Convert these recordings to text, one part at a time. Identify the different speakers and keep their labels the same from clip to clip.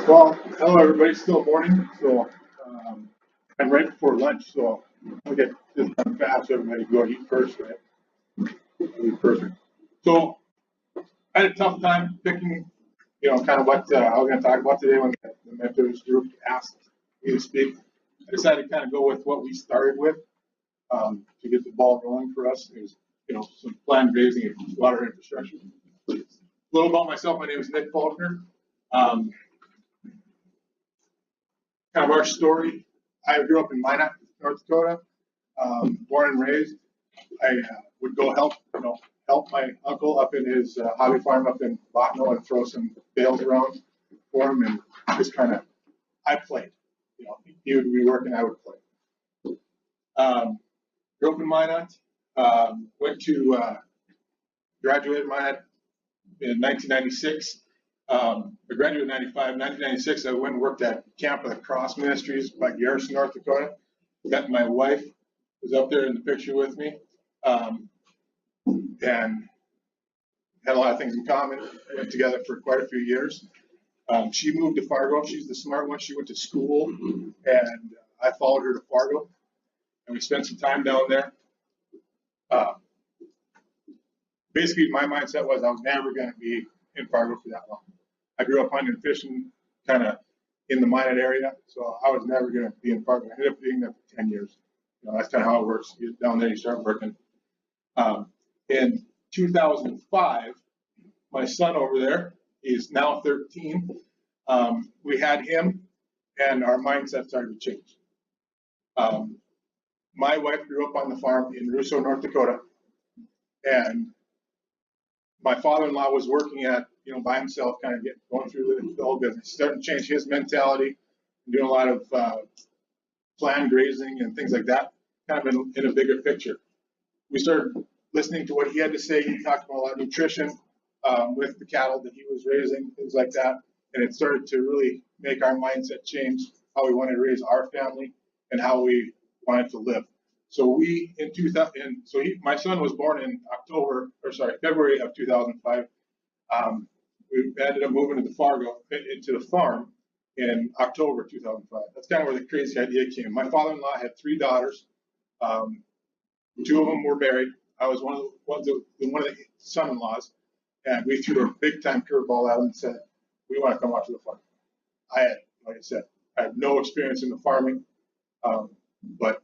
Speaker 1: Well, hello everybody. Still morning, so I'm right before lunch, so I'll get this done fast. Everybody go eat first, right? That'll be perfect. So I had a tough time picking, kind of what I was going to talk about today when the mentors group asked me to speak. I decided to kind of go with what we started with to get the ball rolling for us. It was, some planned grazing and water infrastructure. A little about myself. My name is Nick Faulkner. Kind of our story. I grew up in Minot, North Dakota, born and raised. I would go help my uncle up in his hobby farm up in Botno and throw some bales around for him, and just kind of, I played. He would be working, I would play. Grew up in Minot. Went to graduated Minot in 1996. I graduated in 95. 1996, I went and worked at Camp of the Cross Ministries by Garrison, North Dakota. Got my wife was up there in the picture with me, and had a lot of things in common. We went together for quite a few years. She moved to Fargo. She's the smart one. She went to school, and I followed her to Fargo, and we spent some time down there. Basically, my mindset was I was never going to be in Fargo for that long. I grew up hunting and fishing kind of in the Minot area, so I was never going to be in Fargo. I ended up being there for 10 years. That's kind of how it works. You get down there, you start working. In 2005, my son over there, he's now 13. We had him, and our mindset started to change. My wife grew up on the farm in Russo, North Dakota, and my father-in-law was working at, by himself, kind of going through the whole business, starting to change his mentality, doing a lot of planned grazing and things like that, kind of in a bigger picture. We started listening to what he had to say. He talked about a lot of nutrition with the cattle that he was raising, things like that, and it started to really make our mindset change, how we wanted to raise our family and how we wanted to live. So my son was born in February of 2005. We ended up moving into the farm in October 2005. That's kind of where the crazy idea came. My father-in-law had 3 daughters. 2 of them were married. I was one of the son-in-laws, and we threw a big-time curveball at him and said, "We want to come out to the farm." Like I said, I had no experience in the farming, but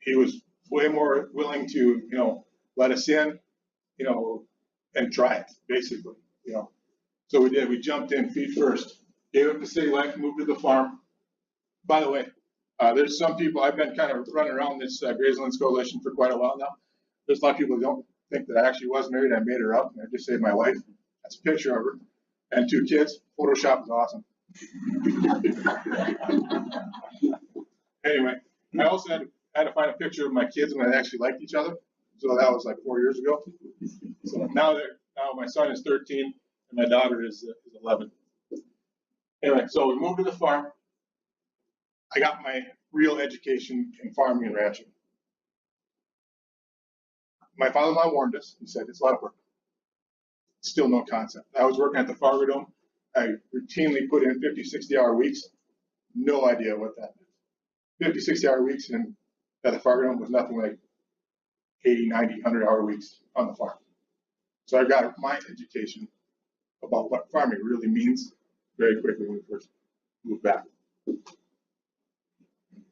Speaker 1: he was way more willing to, let us in, and try it, basically, So we did. We jumped in feet first, gave up the city life, moved to the farm. By the way, there's some people, I've been kind of running around this Grazelands Coalition for quite a while now. There's a lot of people who don't think that I actually was married. I made her up, and I just saved my wife. That's a picture of her. And 2 kids. Photoshop is awesome. Anyway, I also had to find a picture of my kids when they actually liked each other. So that was like 4 years ago. So now my son is 13 and my daughter is 11. Anyway, so we moved to the farm. I got my real education in farming and ranching. My father-in-law warned us. He said, it's a lot of work. Still no concept. I was working at the Fargo Dome. I routinely put in 50, 60-hour weeks. No idea what that meant. 50, 60-hour weeks at the Fargo Dome was nothing like 80, 90, 100-hour weeks on the farm. So I got my education about what farming really means very quickly when we first moved back.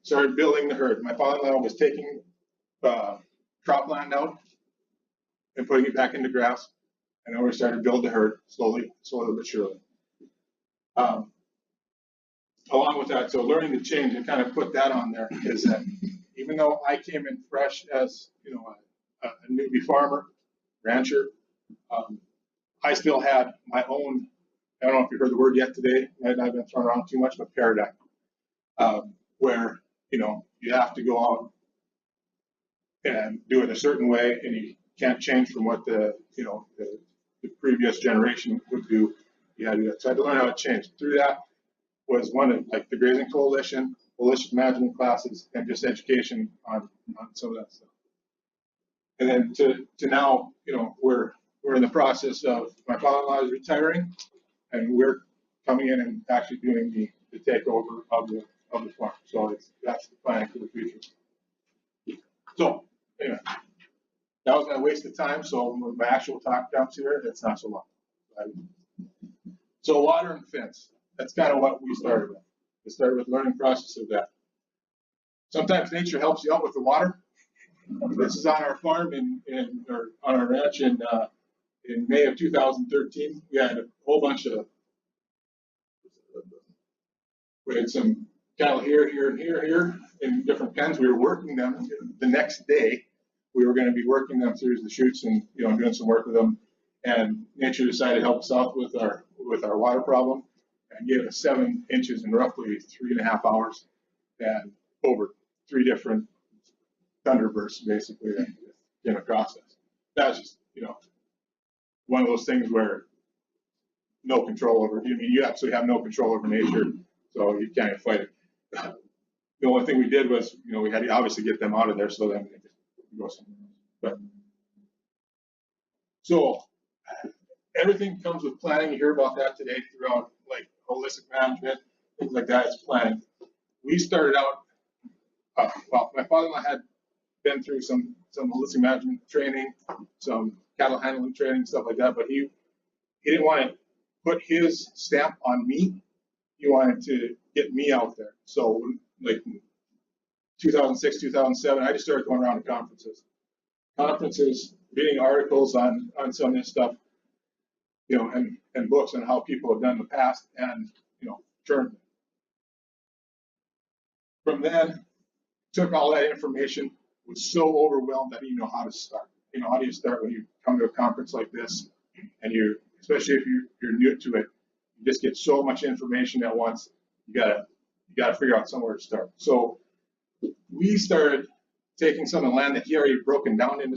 Speaker 1: Started building the herd. My father-in-law was taking cropland out and putting it back into grass, and then we started to build the herd slowly but surely. Along with that, so learning to change and kind of put that on there is that even though I came in fresh as a newbie farmer, rancher, I still had my own, I don't know if you heard the word yet today, I've been thrown around too much, but paradigm, where you have to go out and do it a certain way, and you can't change from what the previous generation would do. You had to do that. So I had to learn how to change. Through that was one of the Grazing Coalition, holistic management classes, and just education on some of that stuff. And then to now, we're in the process of, my father-in-law is retiring, and we're coming in and actually doing the takeover of the farm. So that's the plan for the future. So anyway, that was my waste of time. So when my actual talk comes here, it's not so long. So water and fence. That's kind of what we started with. We started with learning process of that. Sometimes nature helps you out with the water. This is on our farm or on our ranch in May of 2013. We had a whole bunch of, we had some cattle here, and here in different pens. We were working them. The next day, we were going to be working them through the chutes and doing some work with them. And nature decided to help us out with our water problem and gave us 7 inches in roughly 3.5 hours, and over 3 different thunderbursts basically that came across us. That's just one of those things where no control over. I mean, you absolutely have no control over nature, so you can't fight it. The only thing we did was, we had to obviously get them out of there so then they could go somewhere else. But so everything comes with planning. You hear about that today throughout, like holistic management, things like that. It's planning. We started out. Well, my father-in-law had been through some holistic management training, some cattle handling training, stuff like that, but he didn't want to put his stamp on me. He wanted to get me out there. So like 2006, 2007, I just started going around to conferences, reading articles on some of this stuff, and books on how people have done in the past, and turned. From then, took all that information, was so overwhelmed that I didn't know how to start. How do you start when you come to a conference like this, and especially if you're new to it, you just get so much information at once. You gotta figure out somewhere to start. So we started taking some of the land that he already broken down into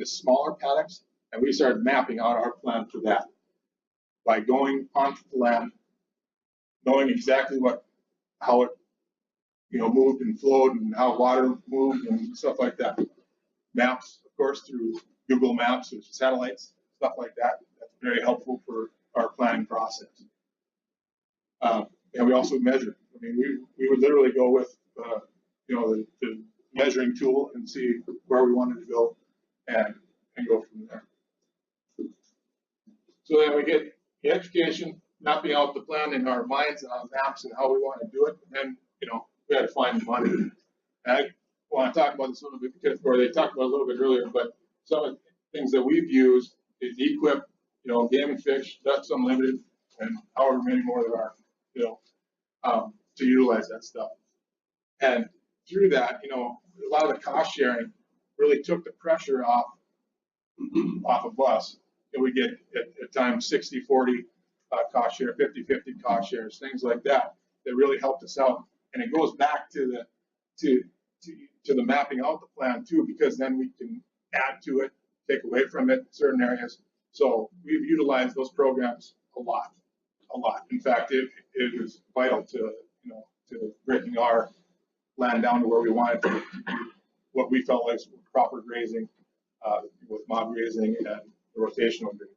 Speaker 1: smaller paddocks, and we started mapping out our plan for that by going onto the land, knowing exactly how it moved and flowed and how water moved and stuff like that. Maps, of course, through Google Maps or satellites, stuff like that. That's very helpful for our planning process. And we also measure. I mean, we would literally go with the measuring tool and see where we wanted to go and go from there. So then we get the education, mapping out the plan in our minds and on maps and how we want to do it. And then, we had to find the money. And I want to talk about this a little bit because, or they talked about it a little bit earlier, but some of the things that we've used is equip, Game and Fish, Ducks Unlimited, and however many more there are, to utilize that stuff. And through that, a lot of the cost sharing really took the pressure off of us. And we get at times 60-40 cost share, 50-50 cost shares, things like that really helped us out. And it goes back to the mapping out the plan too, because then we can add to it, take away from it in certain areas. So we've utilized those programs a lot. In fact, it was vital to breaking our land down to where we wanted to, what we felt like was proper grazing with mob grazing and the rotational grazing.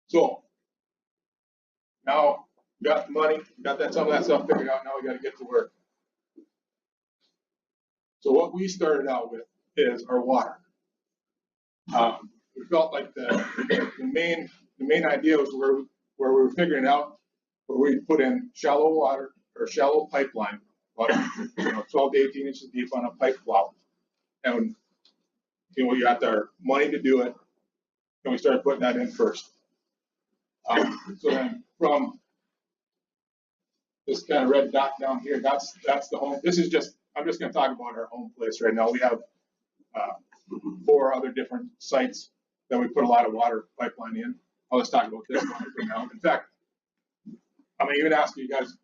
Speaker 1: So now we got the money, got some of that stuff figured out. Now we got to get to work. So what we started out with is our water. We felt like the main idea was where we were figuring out where we put in shallow water or shallow pipeline, about 12 to 18 inches deep on a pipe plow, and we got our money to do it, and we started putting that in first. So then from this kind of red dot down here, that's the home. I'm just going to talk about our home place right now. We have 4 other different sites that we put a lot of water pipeline in. I'll just talk about this one for now. In fact, I'm going to even ask you guys,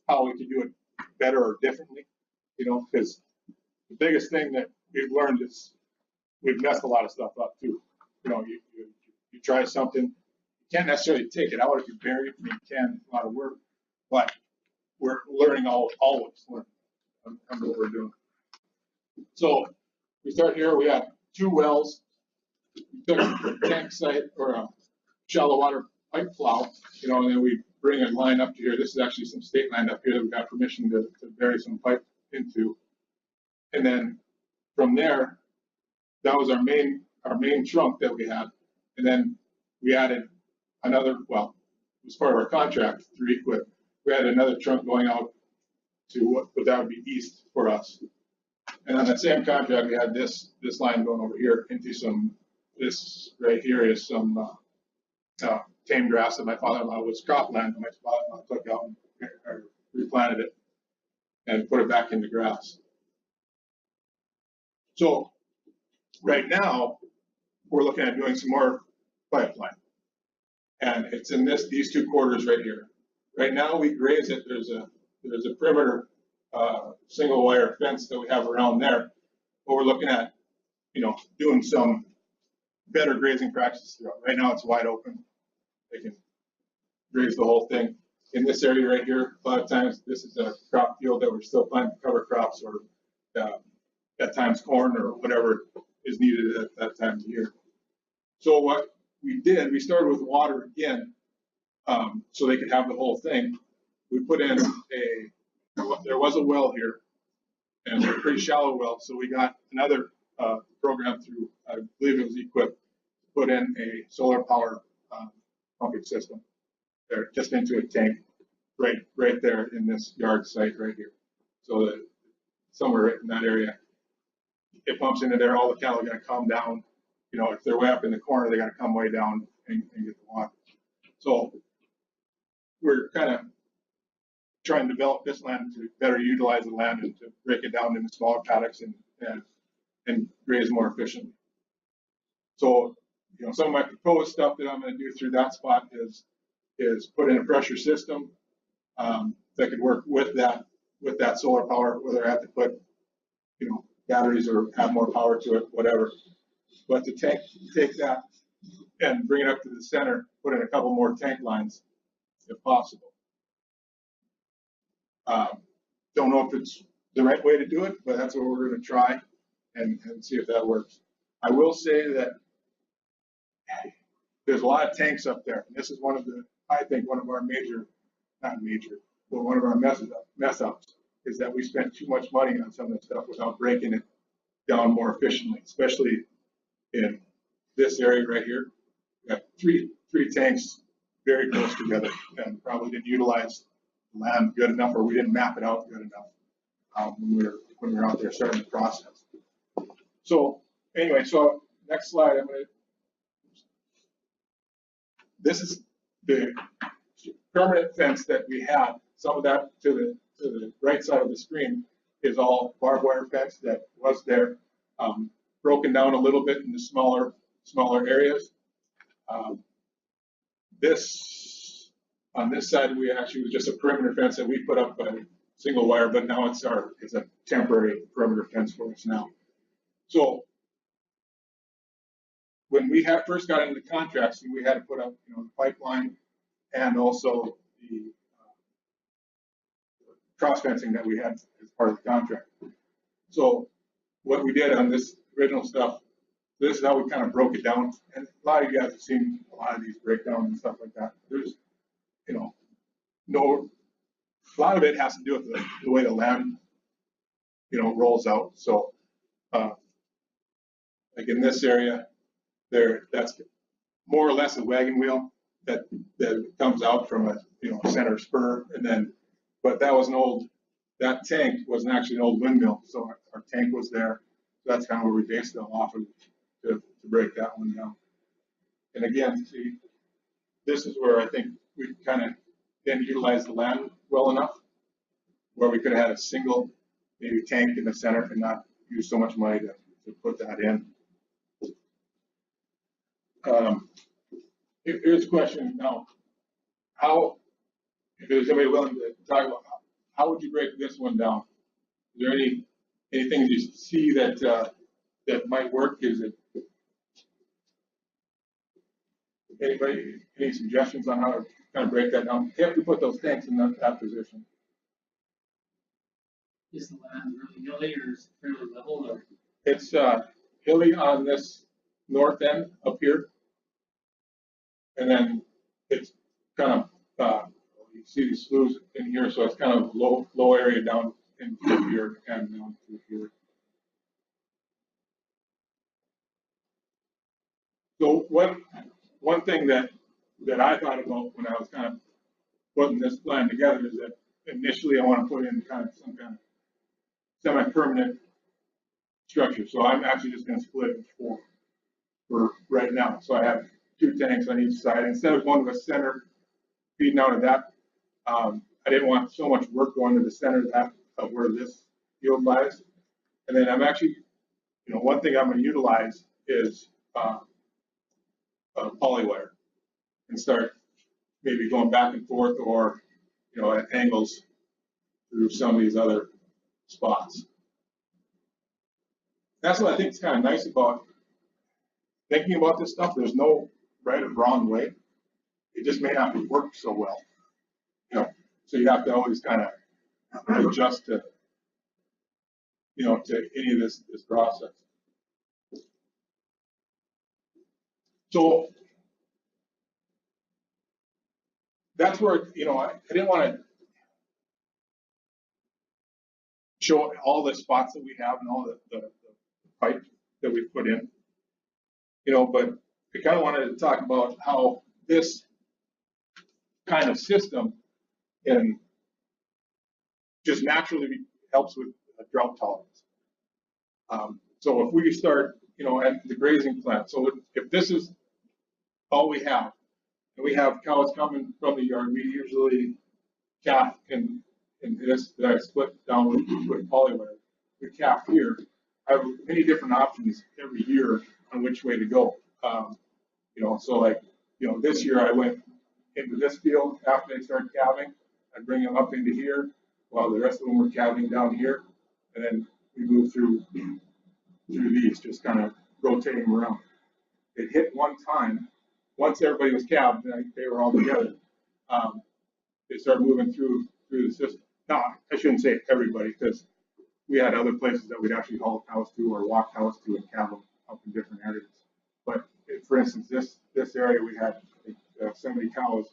Speaker 1: how we could do it better or differently, because the biggest thing that we've learned is we've messed a lot of stuff up too. You try something, you can't necessarily take it out if you bury it. I mean, you can, a lot of work, but we're learning always learning on what we're doing. So we start here. We have 2 wells. We took a tank site or shallow water pipe plow, you know, and then we bring a line up to here. This is actually some state land up here that we got permission to bury some pipe into. And then from there, that was our main trunk that we had. And then we added another, well, it was part of our contract through Equip. We had another trunk going out to what that would be east for us. And on that same contract, we had this line going over here into some, this right here is some tame grass that my father-in-law was cropland, and my father-in-law took out and replanted it and put it back into grass. So right now, we're looking at doing some more pipeline. And it's in these two quarters right here. Right now we graze it, there's a perimeter single wire fence that we have around there. But we're looking at, you know, doing some better grazing practices throughout. Right now it's wide open. They can graze the whole thing. In this area right here, a lot of times this is a crop field that we're still planting cover crops or at times corn or whatever is needed at that time of the year. So what we did, we started with water again, so they could have the whole thing. We put in there was a well here, and a pretty shallow well, so we got another program through, I believe it was Equip, put in a solar power pumping system there, just into a tank, right there in this yard site right here. So that somewhere right in that area, it pumps into there, all the cattle are gonna come down. You know, if they're way up in the corner, they gotta come way down and get the water. So we're kind of trying to develop this land to better utilize the land and to break it down into smaller paddocks and graze more efficiently. So, you know, some of my proposed stuff that I'm going to do through that spot is put in a pressure system that could work with that solar power, whether I have to put, you know, batteries or add more power to it, whatever. But to take that and bring it up to the center, put in a couple more tank lines if possible. Don't know if it's the right way to do it, but that's what we're going to try and see if that works. I will say that there's a lot of tanks up there. And this is one of the, I think, one of our major, not major, but one of our mess ups is that we spent too much money on some of the stuff without breaking it down more efficiently, especially in this area right here. We got three tanks very close together and probably didn't utilize the land good enough, or we didn't map it out good enough when we were out there starting the process. So anyway, so next slide, this is the permanent fence that we had. Some of that to the right side of the screen is all barbed wire fence that was there, broken down a little bit into smaller areas. On this side, we actually was just a perimeter fence that we put up by single wire, but now it's a temporary perimeter fence for us now. So when we first got into the contracts, we had to put up, you know, the pipeline and also the cross fencing that we had as part of the contract. So what we did on this original stuff, this is how we kind of broke it down. And a lot of you guys have seen a lot of these breakdowns and stuff like that. There's, you know, a lot of it has to do with the way the land, you know, rolls out. So like in this area, that's more or less a wagon wheel that comes out from a, you know, center spur, and then, but that tank wasn't actually an old windmill, so our tank was there. So that's kind of where we based it off of to break that one down. And again, see, this is where I think we kind of didn't utilize the land well enough, where we could have had a single maybe tank in the center and not use so much money to put that in. Here's a question now. If there's anybody willing to talk about how would you break this one down? Is there anything you see that might work? Is it any suggestions on how to kind of break that down? You have to put those tanks in that position.
Speaker 2: Is the land really hilly or is it fairly level? Or?
Speaker 1: It's hilly on this north end up here. and then it's kind of, you see these sloughs in here, so it's kind of low area down into here and down to here. So one thing that I thought about when I was kind of putting this plan together is that initially I want to put in kind of some kind of semi-permanent structure. So I'm actually just going to split it in four for right now. So I have 2 tanks on each side instead of going to the center feeding out of that. I didn't want so much work going to the center of where this field lies. And then I'm actually, one thing I'm going to utilize is polywire and start maybe going back and forth or, at angles through some of these other spots. That's what I think is kind of nice about thinking about this stuff. There's no right or wrong way. It just may not work so well. So you have to always kind of adjust to, to any of this process. So that's where, I didn't want to show all the spots that we have and all the pipe that we put in, but I kind of wanted to talk about how this kind of system and just naturally helps with drought tolerance. So if we start, at the grazing plant, so if this is all we have, and we have cows coming from the yard, we usually calf in this that I split down with polywire. We calf here. I have many different options every year on which way to go. So like, this year I went into this field after they started calving. I bring them up into here while the rest of them were calving down here, and then we move through these, just kind of rotating them around. It hit one time, once everybody was calved, and they were all together. They started moving through the system. Now, I shouldn't say everybody, because we had other places that we'd actually haul cows to or walk cows to and calve them up in different areas. But for instance, this area we had 70 cows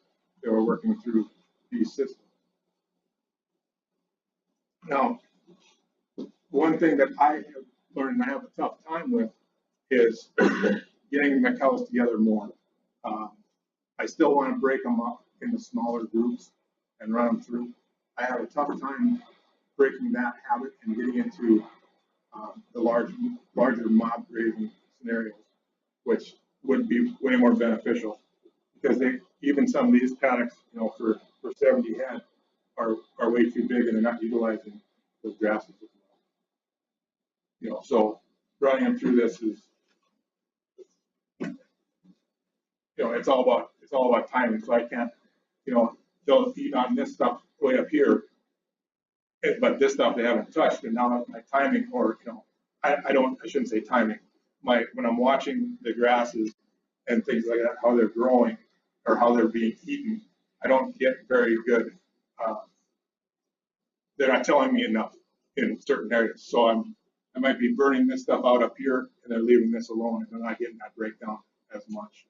Speaker 1: that were working through these systems. Now, one thing that I have learned and I have a tough time with is getting my cows together more. I still want to break them up into smaller groups and run them through. I have a tough time breaking that habit and getting into the larger mob grazing scenarios, which would be way more beneficial because even some of these paddocks, for 70 head are way too big and they're not utilizing those grasses as well. So running them through this is, it's all about timing. So I can't, they'll feed on this stuff way up here, but this stuff they haven't touched, and now my timing, or I shouldn't say timing. When I'm watching the grasses and things like that, how they're growing or how they're being eaten, I don't get very good. They're not telling me enough in certain areas, so I might be burning this stuff out up here, and they're leaving this alone, and they're not getting that breakdown as much.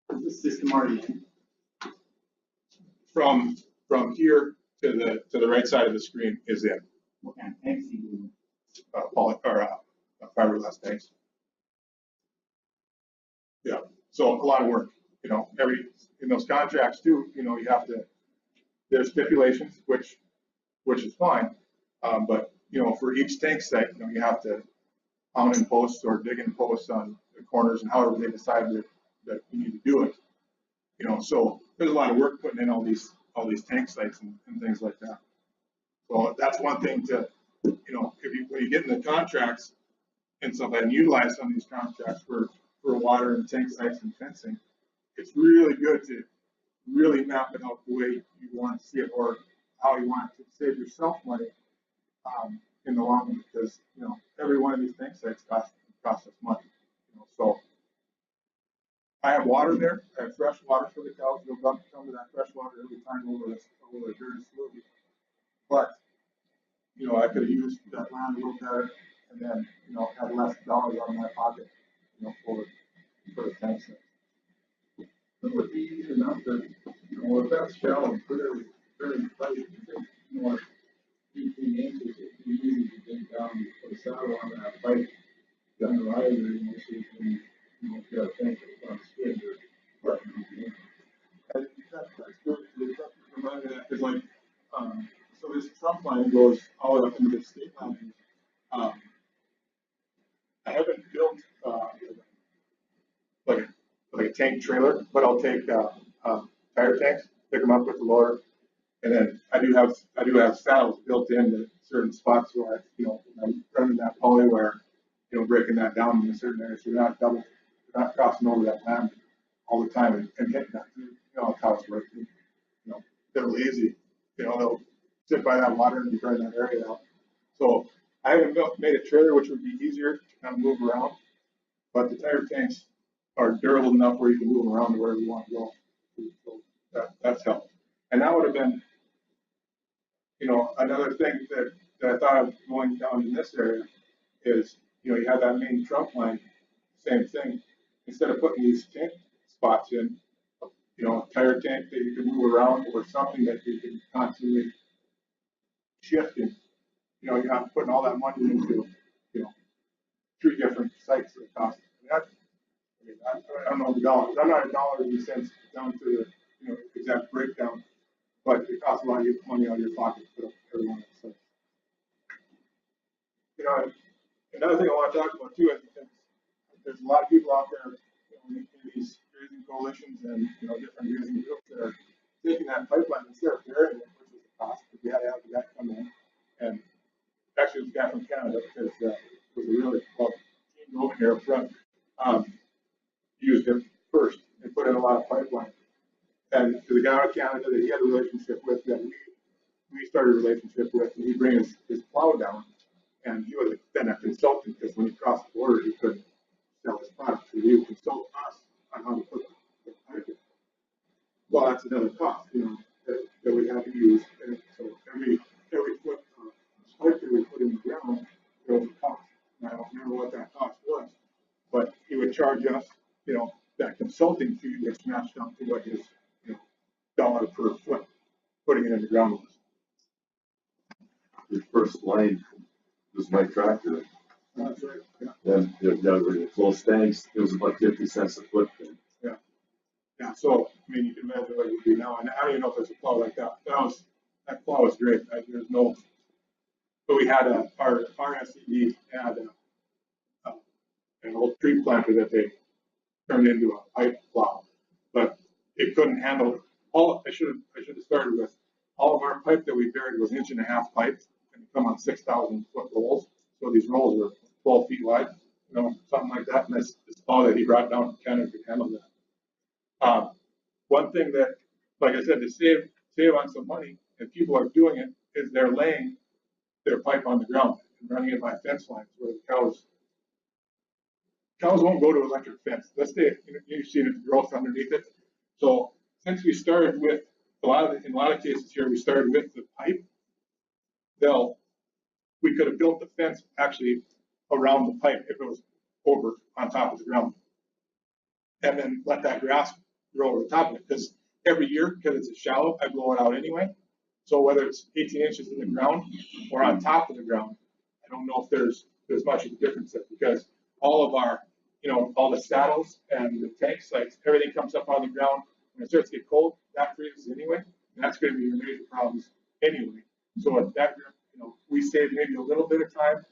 Speaker 2: The system already
Speaker 1: From here to the right side of the screen is in.
Speaker 2: what kind of tanks you
Speaker 1: Fiberglass tanks. Yeah, so a lot of work. In those contracts too. You have to. There's stipulations, which is fine, but for each tank site, you have to pound in posts or dig in posts on the corners and however they decide that you need to do it. So there's a lot of work putting in all these tank sites and things like that. So that's one thing to, when you get in the contracts and stuff and utilize some of these contracts for water and tank sites and fencing, it's really good to really map it out the way you want to see it or how you want to save yourself money in the long run, because every one of these tank sites costs us money. So I have water there. I have fresh water for the cows. They'll dump some of that fresh water every time over the dirty smoothie. But I could have used that land a little better, and then had less dollars on my pocket, for the tanks.
Speaker 3: It would be easy enough that, if that's shallow, fairly tight, you know, 18 inches, it'd be easy to dig down, put a saddle on that pipe, down the riser, so you can, if you have a tank that's on skid, or,
Speaker 1: And that's good. Remind me of that, because so this trunk line goes all the way up into the state line. I haven't built like a tank trailer, but I'll take tire tanks, pick them up with the loader, and then I do have saddles built into certain spots where I'm running that pulley where breaking that down in a certain area, so you're not crossing over that land all the time and hitting that. That's how it's working. They're lazy. They'll sit by that water and burn that area out. So I haven't made a trailer, which would be easier to kind of move around, but the tire tanks are durable enough where you can move them around to wherever you want to go. So that's helped. And that would have been, another thing that I thought of going down in this area is, you have that main trunk line, same thing. Instead of putting these tank spots in, a tire tank that you can move around or something that you can constantly shift in. You're not putting all that money into, 3 different sites that cost. I don't know the dollars. I'm not a dollar in the sense down to the exact breakdown, but it costs a lot of money out of your pocket to put up every one of the sites. Another thing I want to talk about too is there's a lot of people out there in these grazing coalitions and different grazing groups that are taking that pipeline instead of burying it, which is a cost, because we had to have the guy come in. And actually, it was a guy from Canada because it was a really team over here up front. Used him first and put in a lot of pipeline. And the guy out of Canada that he had a relationship with, that we started a relationship with, and he brings his plow down. And he was then a consultant because when he crossed the border, he couldn't sell his product. So he would consult us on how to put the pipe in. Well, that's another cost, that we have to use. And so every foot of pipe that we put in the ground, there was a cost. And I don't remember what that cost was, but he would charge us, that consulting fee, which matched up to what his, dollar per foot putting it in the ground was.
Speaker 4: Your first line was my tractor.
Speaker 1: That's right. Yeah.
Speaker 4: Then the close tanks, it was about 50 cents a foot. Then.
Speaker 1: Yeah. Yeah. So you can imagine what it would be now. And I don't even know if there's a plow like that. That plow was great. There's no. But we had our SED had an old tree planter that they turned into a pipe plow, but it couldn't handle all. I should have started with all of our pipe that we buried was 1.5 inch pipe, and come on 6,000 foot rolls. So these rolls were 12 feet wide, something like that. And this plow that he brought down from Canada could handle that. One thing that, like I said, to save on some money, and people are doing it, is they're laying their pipe on the ground and running it by fence lines where the cows won't go to electric fence. Let's say you've seen the growth underneath it. So since we started with in a lot of cases here, we started with the pipe. We could have built the fence actually around the pipe if it was over on top of the ground, and then let that grass grow over the top of it. Because every year, because it's shallow, I blow it out anyway. So whether it's 18 inches in the ground or on top of the ground, I don't know if there's much of a difference there, because all of our, all the saddles and the tank sites, everything comes up on the ground. When it starts to get cold, that freezes anyway, and that's going to be your major problems anyway. So at that, we save maybe a little bit of time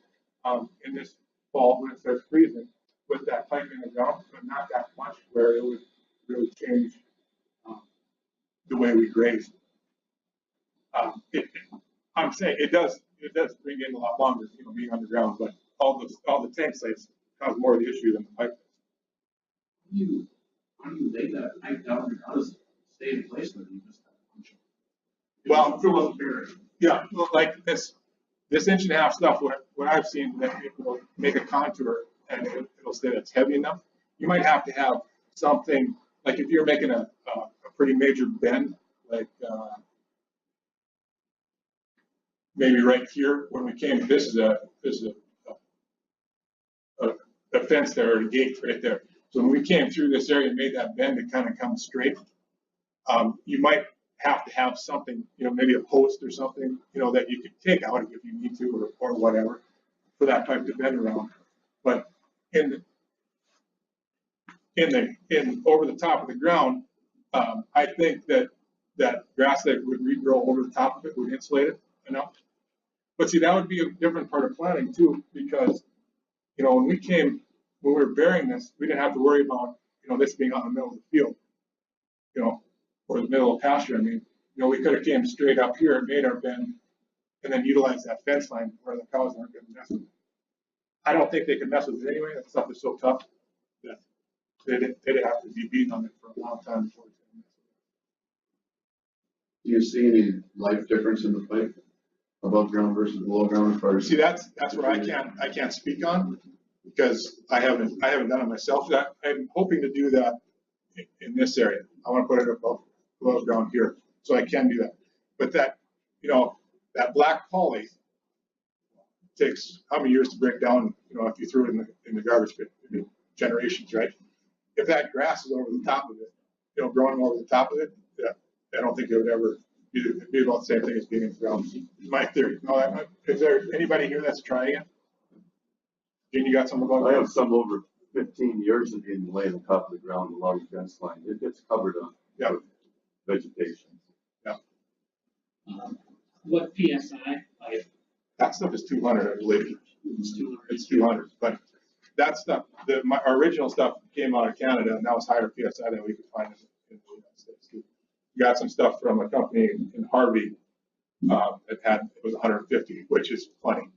Speaker 1: in this fall when it starts freezing with that pipe in the ground, but not that much where it would really change the way we graze. I'm saying it does bring in a lot longer, being underground, but all the tank sites cause more of the issue than the pipe.
Speaker 2: How do you lay that pipe down? How does it stay in place with you?
Speaker 1: Well, yeah, like this 1.5 inch stuff. What I've seen that people will make a contour and it'll say it's heavy enough. You might have to have something like if you're making a pretty major bend, like maybe right here when we came. This is a a fence there or a gate right there. So when we came through this area and made that bend to kind of come straight, you might have to have something, maybe a post or something, that you could take out if you need to or whatever for that type to bend around. But in over the top of the ground, I think that grass that would regrow over the top of it would insulate it enough. But see, that would be a different part of planning too, because when we were burying this, we didn't have to worry about this being out in the middle of the field, or the middle of pasture. I mean, we could have came straight up here and made our bend, and then utilized that fence line where the cows aren't going to mess with it. I don't think they could mess with it anyway. That stuff is so tough that they'd have to be beating on it for a long time before it's going to mess with it.
Speaker 5: Do you see any life difference in the pipe above ground versus below ground? As far as
Speaker 1: See, that's where I can't speak on, because I haven't done it myself. I'm hoping to do that in this area. I want to put it above ground here, so I can do that. But that black poly takes how many years to break down? If you threw it in the garbage bin, generations, right? If that grass is over the top of it, growing over the top of it, I don't think it would ever be. It'd be about the same thing as being in the ground. My theory. No, is there anybody here that's trying it? Gene, you got some about
Speaker 4: I
Speaker 1: that?
Speaker 4: have some over 15 years of being laid on top of the ground along the fence line. It gets covered up with vegetation.
Speaker 1: Yeah.
Speaker 2: What PSI?
Speaker 1: That stuff is 200, I believe.
Speaker 2: It's 200.
Speaker 1: It's 200, but that stuff, my original stuff came out of Canada, and that was higher PSI than we could find in the United States too. We got some stuff from a company in Harvey that it was 150, which is plenty.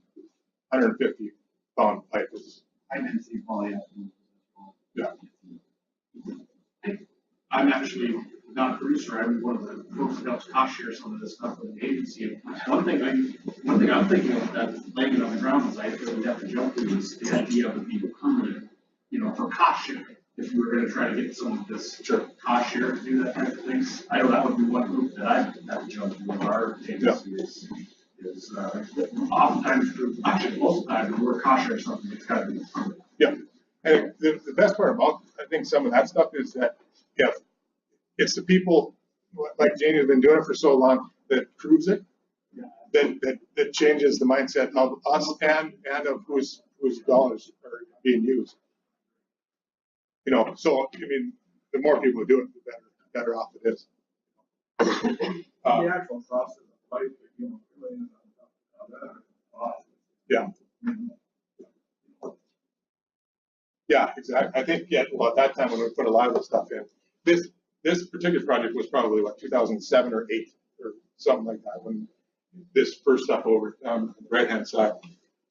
Speaker 1: 150 pound pipe is.
Speaker 2: I didn't see poly.
Speaker 1: Yeah.
Speaker 2: I'm actually not a producer. I'm one of the folks that helps cost share some of this stuff with the agency. One thing I'm thinking of that's laying it on the ground is I feel we have to jump to is the idea of it being permanent, for cost sharing. If we were going to try to get some of this cost share to do that kind of things, I know that would be one group that I have to jump to. Our agency is oftentimes, actually most of the time, when we're cost sharing something, it's got to be permanent.
Speaker 1: Yeah, and the best part about I think some of that stuff is that it's the people like Janie have been doing it for so long that proves it, that changes the mindset of us and of whose dollars are being used. So I mean, the more people who do it, the better off it is.
Speaker 3: The actual cost of the pipe, really is on top of that.
Speaker 1: Yeah. Yeah, exactly. I think at that time when we put a lot of this stuff in, this particular project was probably 2007 or 8 or something like that when this first stuff over on the right hand side.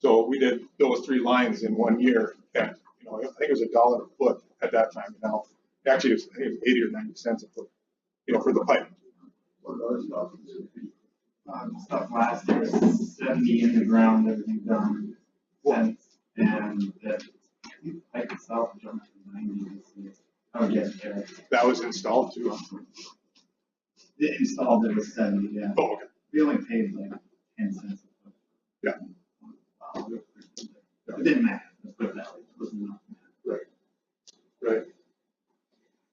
Speaker 1: So we did those 3 lines in 1 year, and I think it was $1 a foot at that time. Now, actually, I think it was 80 or 90 cents a foot, for the pipe.
Speaker 3: What other stuff?
Speaker 2: Stuff last year was 70 in the ground, everything done since, and the pipe itself jumped to 90 this year. Oh, yes, yeah.
Speaker 1: That was installed too.
Speaker 2: The installed it was 70, yeah.
Speaker 1: Oh, okay.
Speaker 2: We only paid like 10 cents a foot.
Speaker 1: Yeah.
Speaker 2: It didn't matter. Let's put it that way. It wasn't enough.
Speaker 1: Right.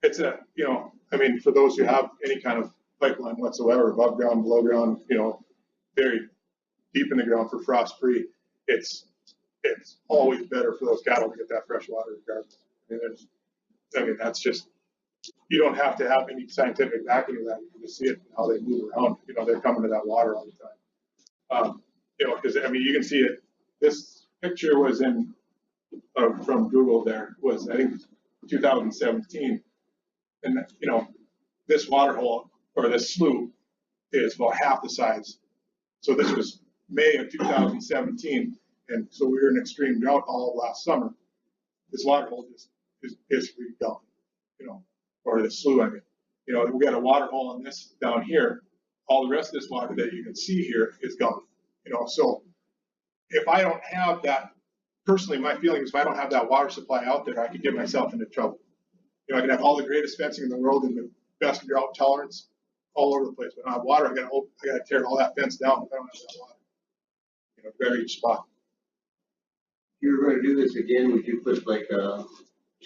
Speaker 1: It's I mean, for those who have any kind of pipeline whatsoever, above ground, below ground, very deep in the ground for frost free, it's always better for those cattle to get that fresh water regardless. That's just, you don't have to have any scientific backing of that. You can just see it in how they move around. They're coming to that water all the time. Because you can see it. This picture was from Google. There was, I think, 2017, and this water hole or this slough is about half the size. So this was May of 2017, and so we were in extreme drought all of last summer. This water hole just is basically gone, or the slough. We got a water hole in this down here. All the rest of this water that you can see here is gone. So if I don't have that, personally, my feeling is if I don't have that water supply out there, I could get myself into trouble. I can have all the greatest fencing in the world and the best drought tolerance all over the place, but I don't have water. I got to tear all that fence down if I don't have that water. Very each spot.
Speaker 6: you're gonna do this again, would you put like a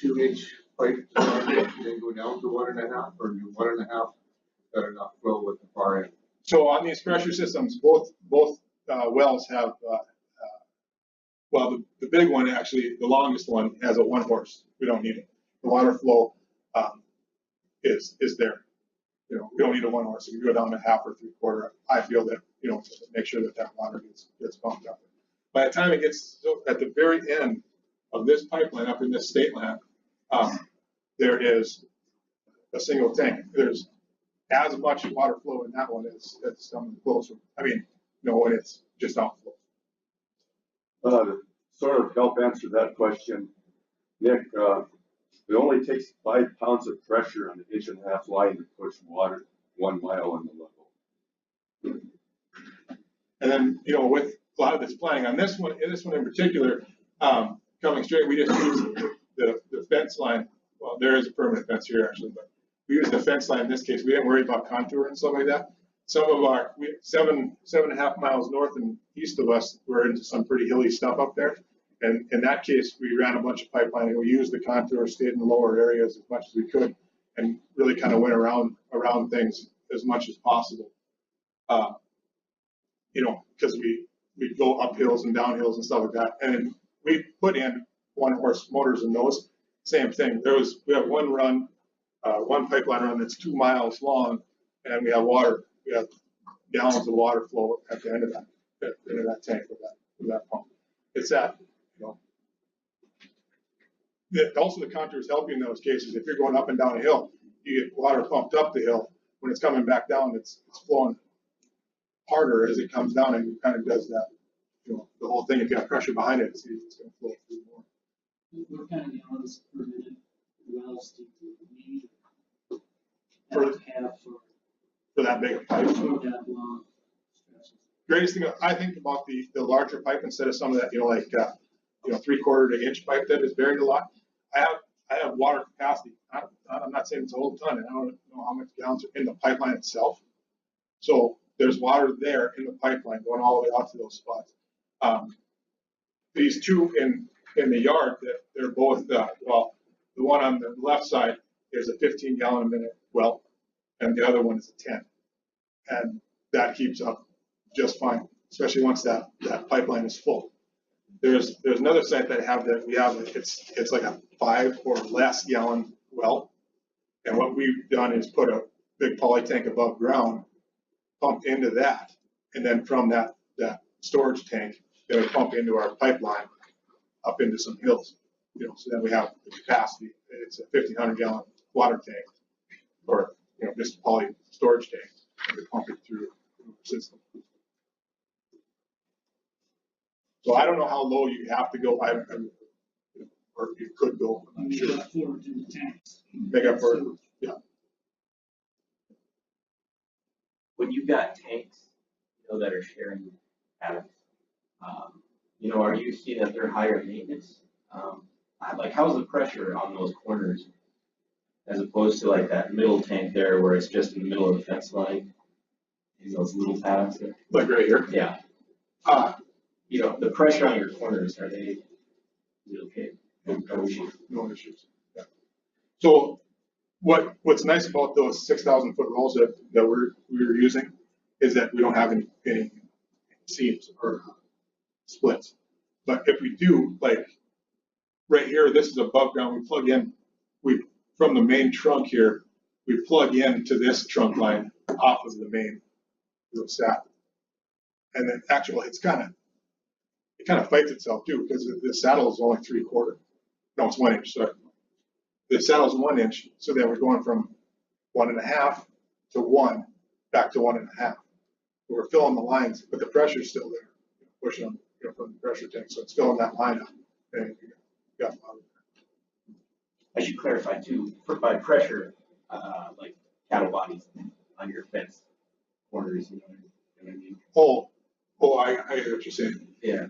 Speaker 6: 2-inch pipe to start it and then go down to 1.5, or do 1.5 got enough flow with the far end?
Speaker 1: So on these pressure systems, both wells have, well, the big one, actually, the longest one has a 1 horse. We don't need it. The water flow is there. You know, we don't need a 1 horse. If you go down to 1/2 or 3/4, I feel that, you know, to make sure that water gets pumped up. By the time it gets at the very end of this pipeline up in this state land, there is a single tank. There's as much water flow in that one as some closer. I mean, you know, when it's just outflow.
Speaker 4: Sort of help answer that question, Nick, it only takes 5 pounds of pressure on an 1.5-inch line to push water 1 mile on the level.
Speaker 1: And then, you know, with a lot of this planning on this one in particular, coming straight, we just use the fence line. Well, there is a permanent fence here actually, but we use the fence line in this case. We didn't worry about contour and stuff like that. Some of our 7.5 miles north and east of us, we're into some pretty hilly stuff up there. And in that case, we ran a bunch of pipeline and we used the contour, stayed in the lower areas as much as we could, and really kind of went around things as much as possible. You know, because we go up hills and down hills and stuff like that. And we put in 1 horse motors in those. Same thing. We have one run, one pipeline run that's 2 miles long, and we have water. We have gallons of water flow at the end of that tank with that pump. It's that, you know. Also, the contour is helping in those cases. If you're going up and down a hill, you get water pumped up the hill. When it's coming back down, it's flowing harder as it comes down, and it kind of does that. You know, the whole thing. If you have pressure behind it, it's going to flow through more.
Speaker 7: What kind of gallons per minute wells do you need?
Speaker 1: For that big a pipe.
Speaker 7: For that long stretches.
Speaker 1: Greatest thing I think about the larger pipe instead of some of that, you know, like 3/4 to inch pipe that is buried a lot. I have water capacity. I'm not saying it's a whole ton, and I don't know how much gallons are in the pipeline itself. So there's water there in the pipeline going all the way out to those spots. These two in the yard, they're both well, the one on the left side is a 15 gallon a minute well, and the other one is a 10, and that keeps up just fine, especially once that pipeline is full. There's another site that we have it's like a 5 or less gallon well, and what we've done is put a big poly tank above ground, pump into that, and then from that storage tank, then we pump into our pipeline up into some hills. You know, so then we have the capacity. It's a 1,500 gallon water tank, or you know, just a poly storage tank, and we pump it through the system. So I don't know how low you have to go, or you could go. I'm not
Speaker 7: You
Speaker 1: sure.
Speaker 7: got 4 in the tanks.
Speaker 1: Make up for it. Yeah.
Speaker 8: When you've got tanks, you know, that are sharing atoms, you know, are you seeing that they're higher maintenance? Like, how's the pressure on those corners as opposed to like that middle tank there where it's just in the middle of the fence line in those little pads there?
Speaker 1: Like right here.
Speaker 8: Yeah. You know, the pressure on your corners, are they okay? No issue.
Speaker 1: No issues. Yeah. So what's nice about those 6,000 foot rolls that we were using is that we don't have any seams or splits. But if we do, like right here, this is above ground, we plug in, from the main trunk here, we plug into this trunk line off of the main sat. And then actually it kind of fights itself too, because the saddle is only 3/4. No, it's 1 inch, sorry. The saddle's 1 inch, so then we're going from 1.5 to 1 back to 1.5. We're filling the lines, but the pressure's still there, pushing them, you know, from the pressure tank, so it's filling that line up. And you got water.
Speaker 8: I should clarify too, by pressure, like cattle bodies on your fence corners, you know what I mean?
Speaker 1: Oh, I hear what you're saying.
Speaker 8: Yeah.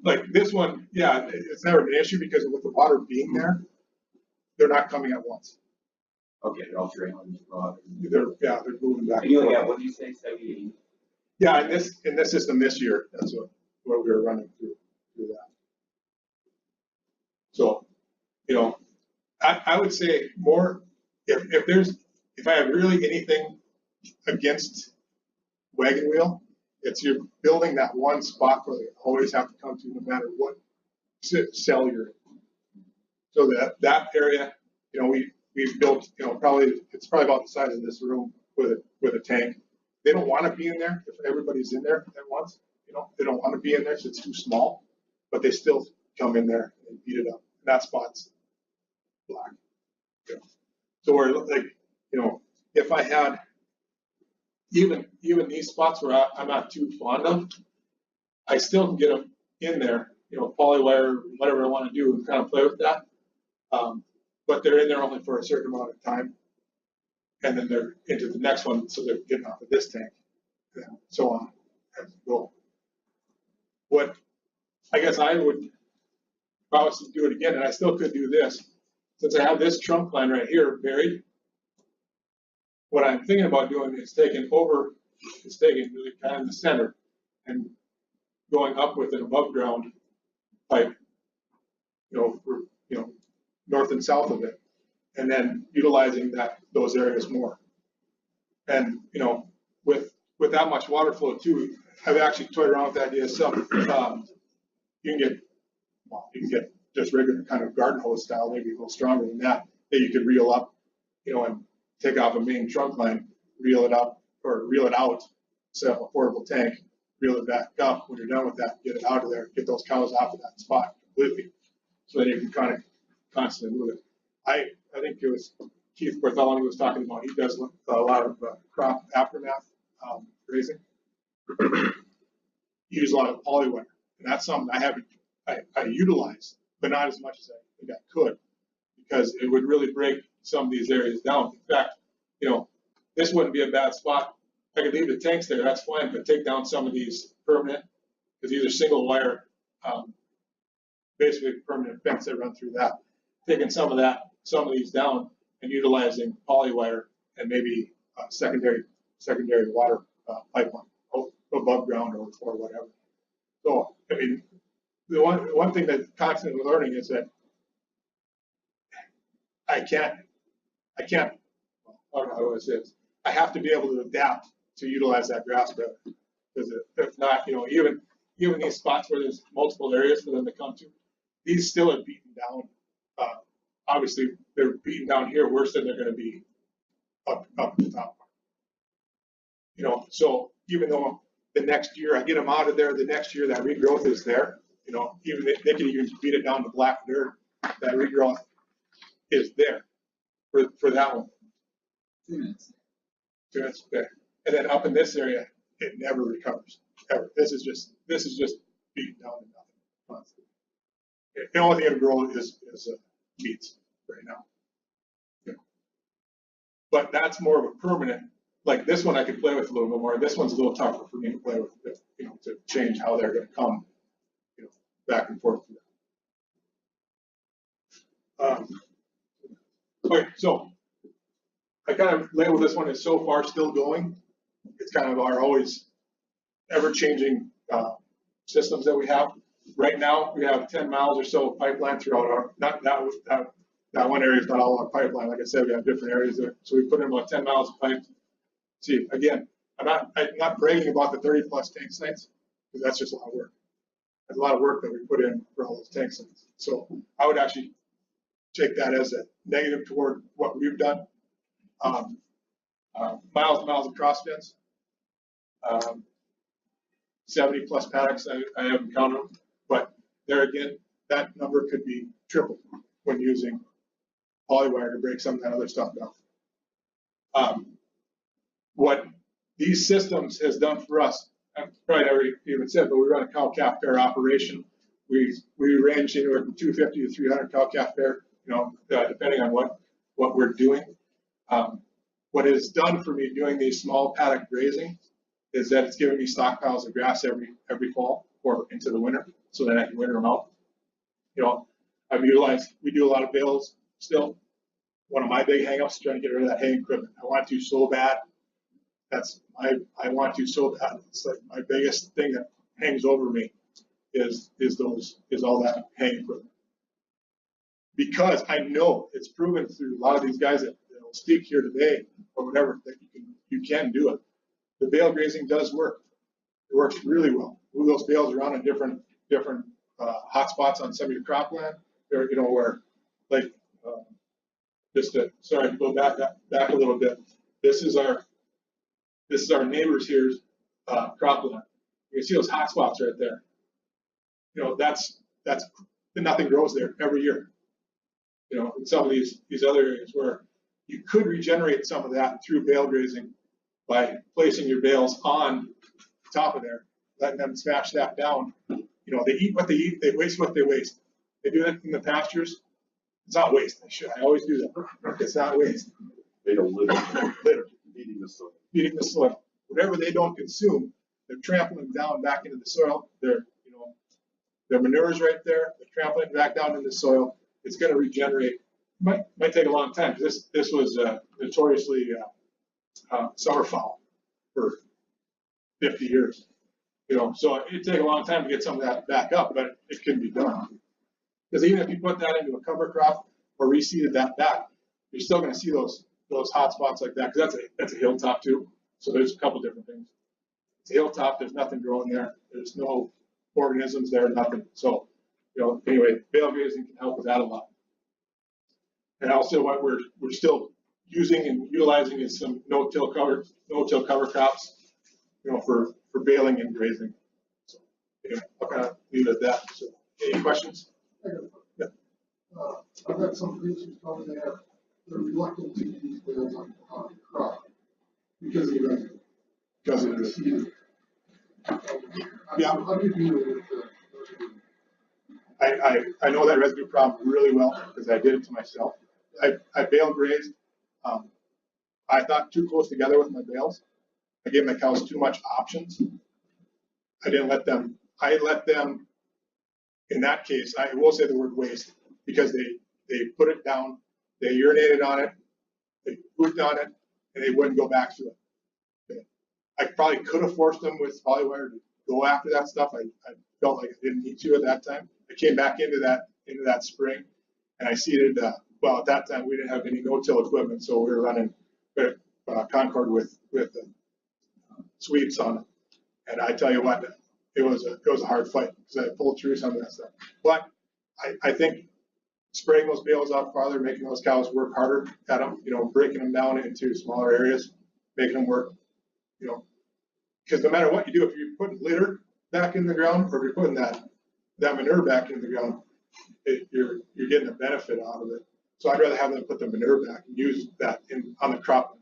Speaker 1: Like this one, yeah, it's never an issue because with the water being there, they're not coming at once.
Speaker 8: Okay, they're all trailing.
Speaker 1: They're moving back.
Speaker 8: And you only got, what did you say, 70?
Speaker 1: Yeah, in this system this year, that's what we were running through that. So, you know, I would say more, if I have really anything against wagon wheel, it's you're building that one spot where they always have to come to no matter what cell you're in. So that area, you know, we've built, you know, it's probably about the size of this room with a tank. They don't want to be in there if everybody's in there at once. You know, they don't want to be in there, so it's too small, but they still come in there and beat it up. And that spot's black. Yeah. So we're like, you know, if I had even these spots where I'm not too fond of, I still can get them in there, you know, polywire, whatever I want to do, and kind of play with that. But they're in there only for a certain amount of time, and then they're into the next one, so they're getting off of this tank, and so on as you go. What I guess I would, if I was to do it again, and I still could do this, since I have this trunk line right here buried, what I'm thinking about doing is taking really kind of in the center and going up with an above ground pipe, north and south of it, and then utilizing those areas more. And you know, with that much water flow too, I've actually toyed around with the idea of some you can get just regular kind of garden hose style, maybe a little stronger than that you could reel up, you know, and take off a main trunk line, reel it up or reel it out, set up a portable tank, reel it back up. When you're done with that, get it out of there, get those cows off of that spot completely. So then you can kind of constantly move it. I think it was Keith Bartholomew was talking about, he does a lot of crop aftermath grazing. He uses a lot of polywire, and that's something I utilize, but not as much as I think I could, because it would really break some of these areas down. In fact, you know, this wouldn't be a bad spot. I could leave the tanks there, that's fine, but take down some of these permanent, because these are single wire, basically permanent fence that run through that. Taking some of these down and utilizing polywire and maybe secondary water pipeline above ground or whatever. So, I mean, the one thing that constantly learning is that I can't, I don't know how to say this. I have to be able to adapt to utilize that grass better. Because if not, you know, even these spots where there's multiple areas for them to come to, these still are beaten down. Obviously, they're beaten down here worse than they're going to be up at the top. You know, so even though the next year I get them out of there, the next year that regrowth is there. You know, even they can even beat it down to black dirt. That regrowth is there for that one.
Speaker 7: 2 minutes.
Speaker 1: 2 minutes, okay. And then up in this area, it never recovers ever. This is just beaten down to nothing. The only thing it'll grow is weeds right now. Yeah. But that's more of a permanent. Like this one, I could play with a little bit more. This one's a little tougher for me to play with, you know, to change how they're going to come, you know, back and forth. Okay, so I kind of labeled this one as so far still going. It's kind of our always ever-changing systems that we have. Right now, we have 10 miles or so of pipeline throughout our, that one area is not all our pipeline. Like I said, we have different areas there. So we put in about 10 miles of pipe. See, again, I'm not bragging about the 30 plus tank sites, because that's just a lot of work. There's a lot of work that we put in for all those tank sites. So I would actually take that as a negative toward what we've done. Miles and miles of cross fence. 70 plus paddocks, I haven't counted them, but there again, that number could be tripled when using polywire to break some of that other stuff down. What these systems has done for us, I've probably never even said, but we run a cow-calf pair operation. We range anywhere from 250 to 300 cow-calf pair, you know, depending on what we're doing. What it has done for me doing these small paddock grazing is that it's giving me stockpiles of grass every fall or into the winter, so that I can winter them out. You know, we do a lot of bales still. One of my big hangups is trying to get rid of that hay equipment. I want to so bad. I want to so bad. It's like my biggest thing that hangs over me is all that hay equipment. because I know it's proven through a lot of these guys that will speak here today or whatever, that you can do it. The bale grazing does work. It works really well. Move those bales around in different hot spots on some of your cropland, or where, like, sorry to go back a little bit. This is our neighbors here's cropland. You can see those hot spots right there. That's nothing grows there every year. In some of these other areas where you could regenerate some of that through bale grazing by placing your bales on top of there, letting them smash that down. They eat what they eat, they waste what they waste. They do that in the pastures. It's not waste. I always do that. It's not waste.
Speaker 4: They don't litter, feeding the soil.
Speaker 1: Feeding the soil. Whatever they don't consume, they're trampling down back into the soil. Their manure is right there. They're trampling back down into the soil. It's going to regenerate. Might take a long time. This was notoriously summer fowl for 50 years. So it'd take a long time to get some of that back up, but it can be done. Because even if you put that into a cover crop or reseeded that back, you're still going to see those hot spots like that, because that's a hilltop too. So there's a couple different things. It's a hilltop. There's nothing growing there. There's no organisms there. Nothing. So anyway, bale grazing can help with that a lot. And also, what we're still using and utilizing is some no-till cover crops, for baling and grazing. So I'll kind of leave it at that. So, any questions?
Speaker 3: Yeah. I've got some producers telling me they're reluctant to use bales on crop because of the seed.
Speaker 1: Yeah.
Speaker 3: How do you deal with
Speaker 1: I know that residue problem really well because I did it to myself. I bale grazed. I thought too close together with my bales. I gave my cows too much options. I let them, in that case, I will say the word waste, because they put it down, they urinated on it, they pooped on it, and they wouldn't go back to it. I probably could have forced them with polywire to go after that stuff. I felt like I didn't need to at that time. I came back into that spring, and I seeded, well, at that time we didn't have any no-till equipment, so we were running Concord with sweeps on it. And I tell you what, it was a hard fight because I pulled through some of that stuff. But I think spraying those bales out farther, making those cows work harder at them, breaking them down into smaller areas, making them work, because no matter what you do, if you're putting litter back in the ground or if you're putting that manure back in the ground, you're getting a benefit out of it. So I'd rather have them put the manure back and use that on the crop